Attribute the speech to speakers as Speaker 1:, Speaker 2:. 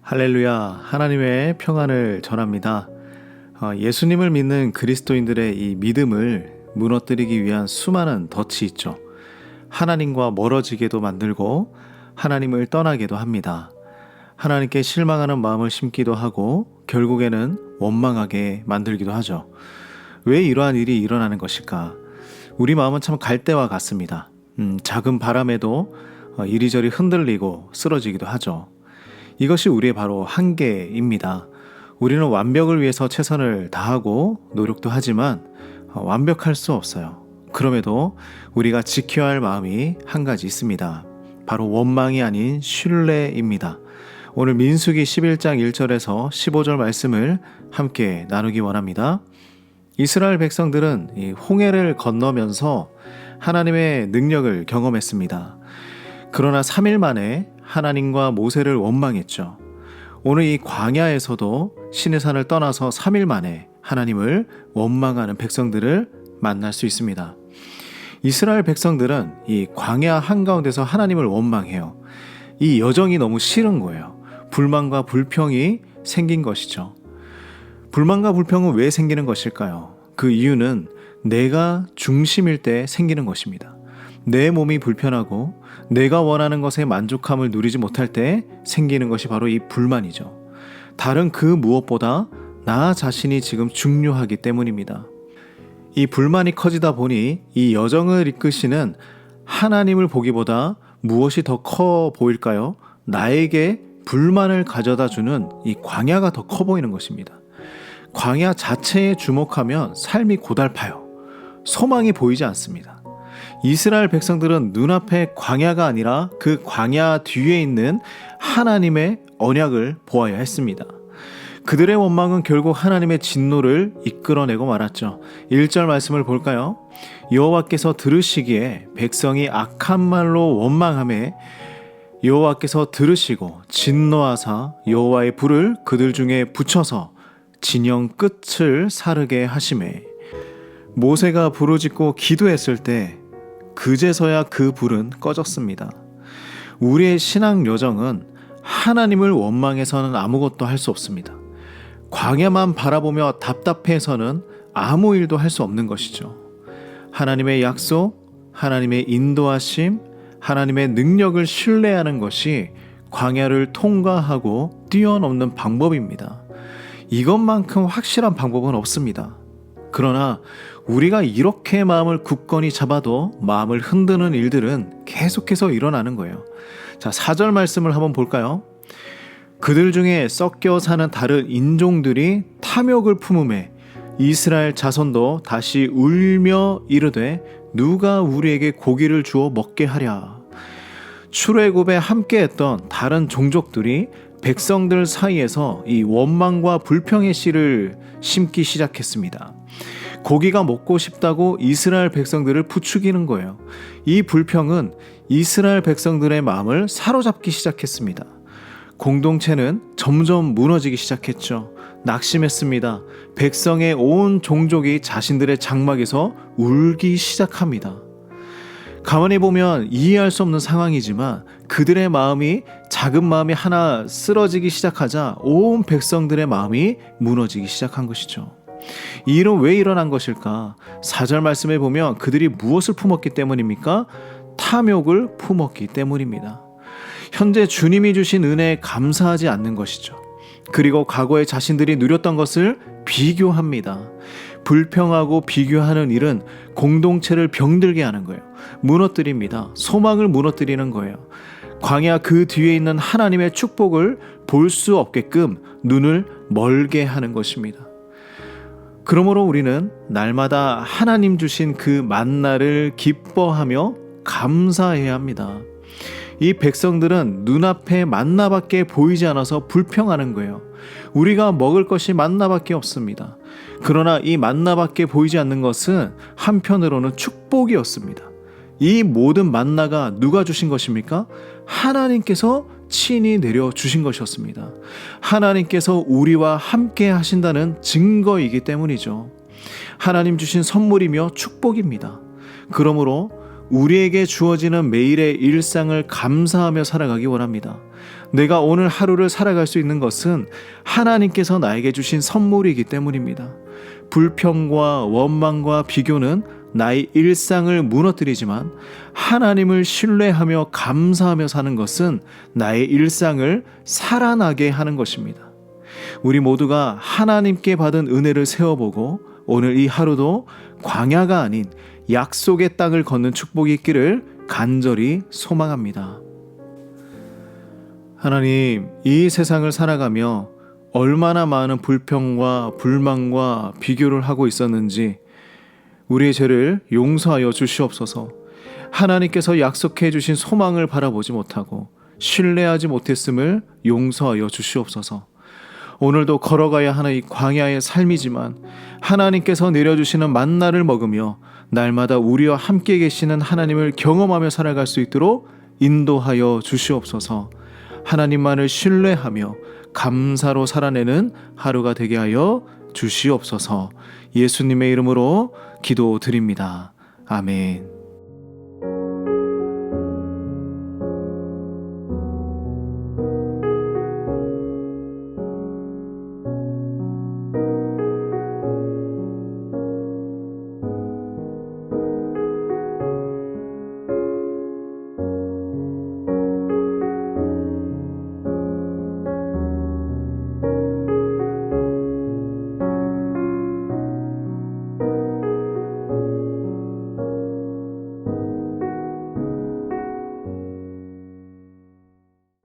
Speaker 1: 할렐루야, 하나님의 평안을 전합니다. 예수님을 믿는 그리스도인들의 이 믿음을 무너뜨리기 위한 수많은 덫이 있죠. 하나님과 멀어지게도 만들고 하나님을 떠나게도 합니다. 하나님께 실망하는 마음을 심기도 하고 결국에는 원망하게 만들기도 하죠. 왜 이러한 일이 일어나는 것일까? 우리 마음은 참 갈대와 같습니다. 작은 바람에도 이리저리 흔들리고 쓰러지기도 하죠. 이것이 우리의 바로 한계입니다. 우리는 완벽을 위해서 최선을 다하고 노력도 하지만 완벽할 수 없어요. 그럼에도 우리가 지켜야 할 마음이 한 가지 있습니다. 바로 원망이 아닌 신뢰입니다. 오늘 민수기 11장 1절에서 15절 말씀을 함께 나누기 원합니다. 이스라엘 백성들은 이 홍해를 건너면서 하나님의 능력을 경험했습니다. 그러나 3일 만에 하나님과 모세를 원망했죠. 오늘 이 광야에서도 시내산을 떠나서 3일 만에 하나님을 원망하는 백성들을 만날 수 있습니다. 이스라엘 백성들은 이 광야 한가운데서 하나님을 원망해요. 이 여정이 너무 싫은 거예요. 불만과 불평이 생긴 것이죠. 불만과 불평은 왜 생기는 것일까요? 그 이유는 내가 중심일 때 생기는 것입니다. 내 몸이 불편하고 내가 원하는 것에 만족함을 누리지 못할 때 생기는 것이 바로 이 불만이죠. 다른 그 무엇보다 나 자신이 지금 중요하기 때문입니다. 이 불만이 커지다 보니 이 여정을 이끄시는 하나님을 보기보다 무엇이 더 커 보일까요? 나에게 불만을 가져다 주는 이 광야가 더 커 보이는 것입니다. 광야 자체에 주목하면 삶이 고달파요. 소망이 보이지 않습니다. 이스라엘 백성들은 눈앞에 광야가 아니라 그 광야 뒤에 있는 하나님의 언약을 보아야 했습니다. 그들의 원망은 결국 하나님의 진노를 이끌어내고 말았죠. 1절 말씀을 볼까요? 여호와께서 들으시기에 백성이 악한 말로 원망하매 여호와께서 들으시고 진노하사 여호와의 불을 그들 중에 붙여서 진영 끝을 사르게 하시매 모세가 부르짖고 기도했을 때 그제서야 그 불은 꺼졌습니다. 우리의 신앙 여정은 하나님을 원망해서는 아무것도 할 수 없습니다. 광야만 바라보며 답답해서는 아무 일도 할 수 없는 것이죠. 하나님의 약속, 하나님의 인도하심, 하나님의 능력을 신뢰하는 것이 광야를 통과하고 뛰어넘는 방법입니다. 이것만큼 확실한 방법은 없습니다. 그러나 우리가 이렇게 마음을 굳건히 잡아도 마음을 흔드는 일들은 계속해서 일어나는 거예요. 자, 4절 말씀을 한번 볼까요? 그들 중에 섞여 사는 다른 인종들이 탐욕을 품음에 이스라엘 자손도 다시 울며 이르되 누가 우리에게 고기를 주어 먹게 하랴. 출애굽에 함께했던 다른 종족들이 백성들 사이에서 이 원망과 불평의 씨를 심기 시작했습니다. 고기가 먹고 싶다고 이스라엘 백성들을 부추기는 거예요. 이 불평은 이스라엘 백성들의 마음을 사로잡기 시작했습니다. 공동체는 점점 무너지기 시작했죠. 낙심했습니다. 백성의 온 종족이 자신들의 장막에서 울기 시작합니다. 가만히 보면 이해할 수 없는 상황이지만 그들의 마음이 작은 마음이 하나 쓰러지기 시작하자 온 백성들의 마음이 무너지기 시작한 것이죠. 이 일은 왜 일어난 것일까? 4절 말씀에 보면 그들이 무엇을 품었기 때문입니까? 탐욕을 품었기 때문입니다. 현재 주님이 주신 은혜에 감사하지 않는 것이죠. 그리고 과거에 자신들이 누렸던 것을 비교합니다. 불평하고 비교하는 일은 공동체를 병들게 하는 거예요. 무너뜨립니다. 소망을 무너뜨리는 거예요. 광야 그 뒤에 있는 하나님의 축복을 볼 수 없게끔 눈을 멀게 하는 것입니다. 그러므로 우리는 날마다 하나님 주신 그 만나를 기뻐하며 감사해야 합니다. 이 백성들은 눈앞에 만나밖에 보이지 않아서 불평하는 거예요. 우리가 먹을 것이 만나밖에 없습니다. 그러나 이 만나밖에 보이지 않는 것은 한편으로는 축복이었습니다. 이 모든 만나가 누가 주신 것입니까? 하나님께서 친히 내려주신 것이었습니다. 하나님께서 우리와 함께 하신다는 증거이기 때문이죠. 하나님 주신 선물이며 축복입니다. 그러므로 우리에게 주어지는 매일의 일상을 감사하며 살아가기 원합니다. 내가 오늘 하루를 살아갈 수 있는 것은 하나님께서 나에게 주신 선물이기 때문입니다. 불평과 원망과 비교는 나의 일상을 무너뜨리지만 하나님을 신뢰하며 감사하며 사는 것은 나의 일상을 살아나게 하는 것입니다. 우리 모두가 하나님께 받은 은혜를 세워보고 오늘 이 하루도 광야가 아닌 약속의 땅을 걷는 축복이 있기를 간절히 소망합니다. 하나님, 이 세상을 살아가며 얼마나 많은 불평과 불만과 비교를 하고 있었는지 우리의 죄를 용서하여 주시옵소서. 하나님께서 약속해 주신 소망을 바라보지 못하고 신뢰하지 못했음을 용서하여 주시옵소서. 오늘도 걸어가야 하는 이 광야의 삶이지만 하나님께서 내려주시는 만나를 먹으며 날마다 우리와 함께 계시는 하나님을 경험하며 살아갈 수 있도록 인도하여 주시옵소서. 하나님만을 신뢰하며 감사로 살아내는 하루가 되게 하여 주시옵소서. 예수님의 이름으로 기도드립니다. 아멘.